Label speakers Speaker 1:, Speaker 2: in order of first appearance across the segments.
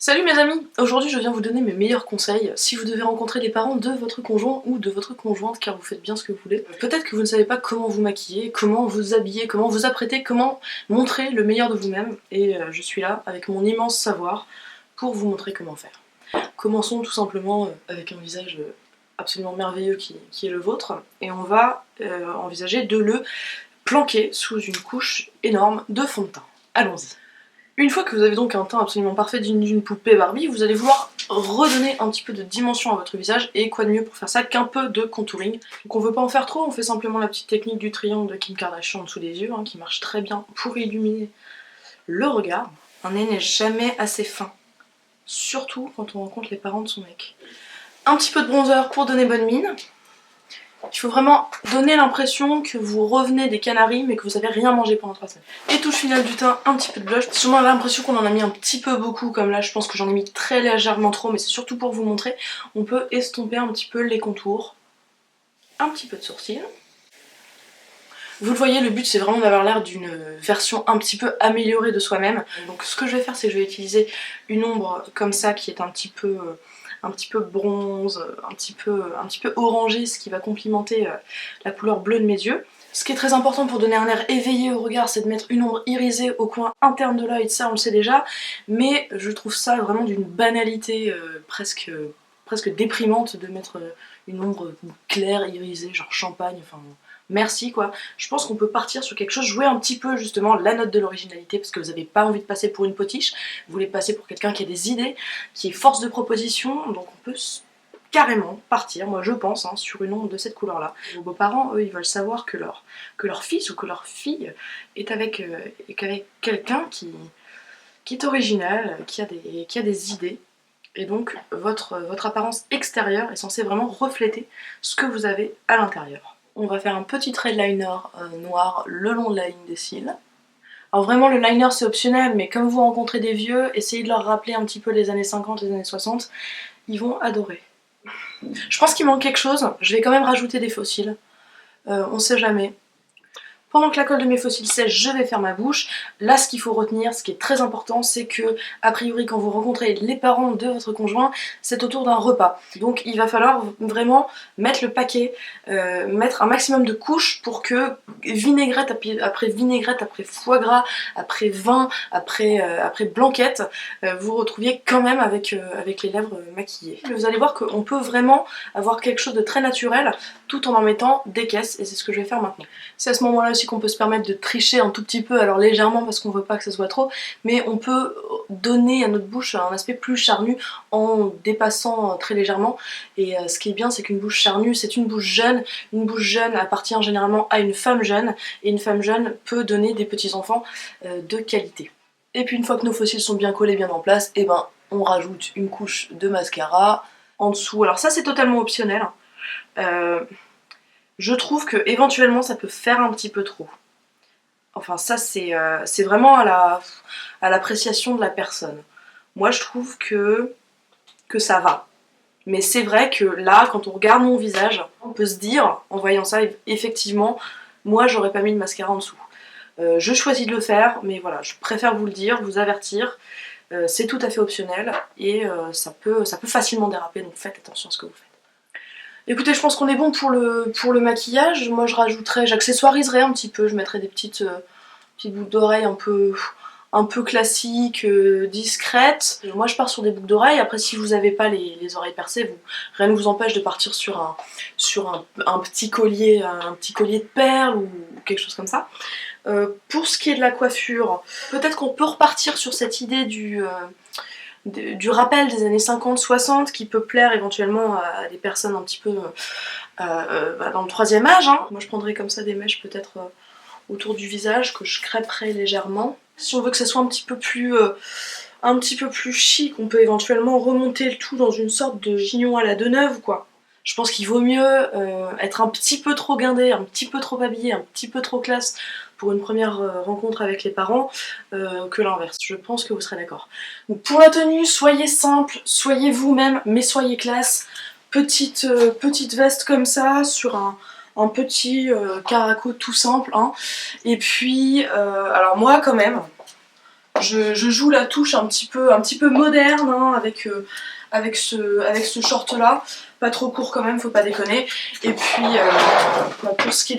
Speaker 1: Salut mes amis! Aujourd'hui je viens vous donner mes meilleurs conseils si vous devez rencontrer les parents de votre conjoint ou de votre conjointe car vous faites bien ce que vous voulez. Peut-être que vous ne savez pas comment vous maquiller, comment vous habiller, comment vous apprêter, comment montrer le meilleur de vous-même et je suis là avec mon immense savoir pour vous montrer comment faire. Commençons tout simplement avec un visage absolument merveilleux qui est le vôtre et on va envisager de le planquer sous une couche énorme de fond de teint. Allons-y! Une fois que vous avez donc un teint absolument parfait d'une poupée Barbie, vous allez vouloir redonner un petit peu de dimension à votre visage, et quoi de mieux pour faire ça qu'un peu de contouring. Donc on veut pas en faire trop, on fait simplement la petite technique du triangle de Kim Kardashian en dessous des yeux, qui marche très bien pour illuminer le regard. Un nez n'est jamais assez fin, surtout quand on rencontre les parents de son mec. Un petit peu de bronzer pour donner bonne mine. Il faut vraiment donner l'impression que vous revenez des Canaries mais que vous avez rien mangé pendant 3 semaines. Et touche finale du teint, un petit peu de blush. Si on a l'impression qu'on en a mis un petit peu beaucoup, comme là je pense que j'en ai mis très légèrement trop, mais c'est surtout pour vous montrer, on peut estomper un petit peu les contours. Un petit peu de sourcils. Vous le voyez, le but c'est vraiment d'avoir l'air d'une version un petit peu améliorée de soi-même. Donc ce que je vais faire, c'est que je vais utiliser une ombre comme ça qui est un petit peu bronze, un petit peu orangé, ce qui va complimenter la couleur bleue de mes yeux. Ce qui est très important pour donner un air éveillé au regard, c'est de mettre une ombre irisée au coin interne de l'œil, ça on le sait déjà, mais je trouve ça vraiment d'une banalité presque déprimante de mettre une ombre claire, irisée, genre champagne, enfin... Merci quoi. Je pense qu'on peut partir sur quelque chose, jouer un petit peu justement la note de l'originalité parce que vous n'avez pas envie de passer pour une potiche, vous voulez passer pour quelqu'un qui a des idées, qui est force de proposition, donc on peut carrément partir, moi je pense, sur une ombre de cette couleur-là. Vos beaux-parents, eux, ils veulent savoir que leur fils ou que leur fille est avec quelqu'un qui est original, qui a des idées. Et donc votre apparence extérieure est censée vraiment refléter ce que vous avez à l'intérieur. On va faire un petit trait de liner noir le long de la ligne des cils. Alors vraiment le liner c'est optionnel, mais comme vous rencontrez des vieux, essayez de leur rappeler un petit peu les années 50, les années 60, ils vont adorer. Je pense qu'il manque quelque chose, je vais quand même rajouter des faux cils, on sait jamais. Pendant que la colle de mes faux cils sèche, je vais faire ma bouche. Là, ce qu'il faut retenir, ce qui est très important, c'est que, a priori, quand vous rencontrez les parents de votre conjoint, c'est autour d'un repas. Donc il va falloir vraiment mettre le paquet, mettre un maximum de couches pour que vinaigrette après vinaigrette, après foie gras, après vin, après blanquette, vous retrouviez quand même avec les lèvres maquillées. Vous allez voir qu'on peut vraiment avoir quelque chose de très naturel tout en mettant des caisses, et c'est ce que je vais faire maintenant. C'est à ce moment-là aussi qu'on peut se permettre de tricher un tout petit peu, alors légèrement parce qu'on veut pas que ça soit trop, mais on peut donner à notre bouche un aspect plus charnu en dépassant très légèrement. Et ce qui est bien, c'est qu'une bouche charnue, c'est une bouche jeune appartient généralement à une femme jeune, et une femme jeune peut donner des petits-enfants de qualité. Et puis une fois que nos faux cils sont bien collés, bien en place, et ben on rajoute une couche de mascara en dessous. Alors ça c'est totalement optionnel. Je trouve que éventuellement ça peut faire un petit peu trop. Enfin ça c'est vraiment à l'appréciation de la personne. Moi je trouve que ça va. Mais c'est vrai que là, quand on regarde mon visage, on peut se dire, en voyant ça, effectivement, moi j'aurais pas mis de mascara en dessous. Je choisis de le faire, mais voilà, je préfère vous le dire, vous avertir. C'est tout à fait optionnel et ça peut facilement déraper, donc faites attention à ce que vous faites. Écoutez, je pense qu'on est bon pour le maquillage. Moi j'accessoiriserai un petit peu, je mettrai des petites boucles d'oreilles un peu classiques, discrètes. Moi je pars sur des boucles d'oreilles, après si vous n'avez pas les oreilles percées, rien ne vous empêche de partir sur un petit collier de perles ou quelque chose comme ça. Pour ce qui est de la coiffure, peut-être qu'on peut repartir sur cette idée du rappel des années 50-60 qui peut plaire éventuellement à des personnes un petit peu dans le troisième âge. Moi je prendrais comme ça des mèches peut-être autour du visage que je crêperais légèrement. Si on veut que ça soit un petit peu plus chic, on peut éventuellement remonter le tout dans une sorte de chignon à la Deneuve quoi. Je pense qu'il vaut mieux être un petit peu trop guindé, un petit peu trop habillé, un petit peu trop classe pour une première rencontre avec les parents que l'inverse. Je pense que vous serez d'accord. Donc pour la tenue, soyez simple, soyez vous-même, mais soyez classe. Petite veste comme ça, sur un petit caraco tout simple. Et puis, alors moi quand même, Je joue la touche un petit peu moderne hein, avec ce short là, pas trop court quand même, faut pas déconner. Et puis pour ce qui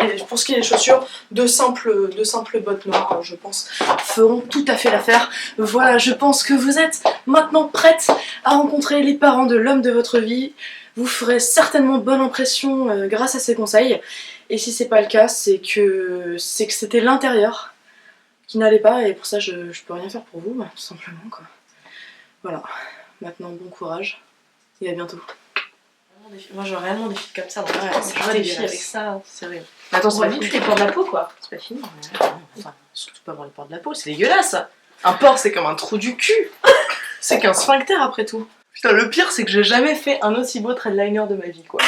Speaker 1: est des chaussures, de simples bottes noires, je pense, feront tout à fait l'affaire. Voilà, je pense que vous êtes maintenant prête à rencontrer les parents de l'homme de votre vie. Vous ferez certainement bonne impression grâce à ces conseils. Et si c'est pas le cas, c'est que c'était l'intérieur qui n'allait pas, et pour ça je peux rien faire pour vous, bah, tout simplement quoi. Voilà, maintenant bon courage, et à bientôt.
Speaker 2: Moi j'ai réellement des filles comme ça, donc
Speaker 1: je vois des filles avec
Speaker 2: ça, c'est horrible.
Speaker 1: Attends, c'est pas fini,
Speaker 2: tu les pores de la peau quoi. C'est pas fini.
Speaker 1: Enfin, surtout pas voir les pores de la peau, c'est dégueulasse. Un pore c'est comme un trou du cul. C'est qu'un sphincter après tout. Putain, le pire c'est que j'ai jamais fait un aussi beau threadliner de ma vie quoi.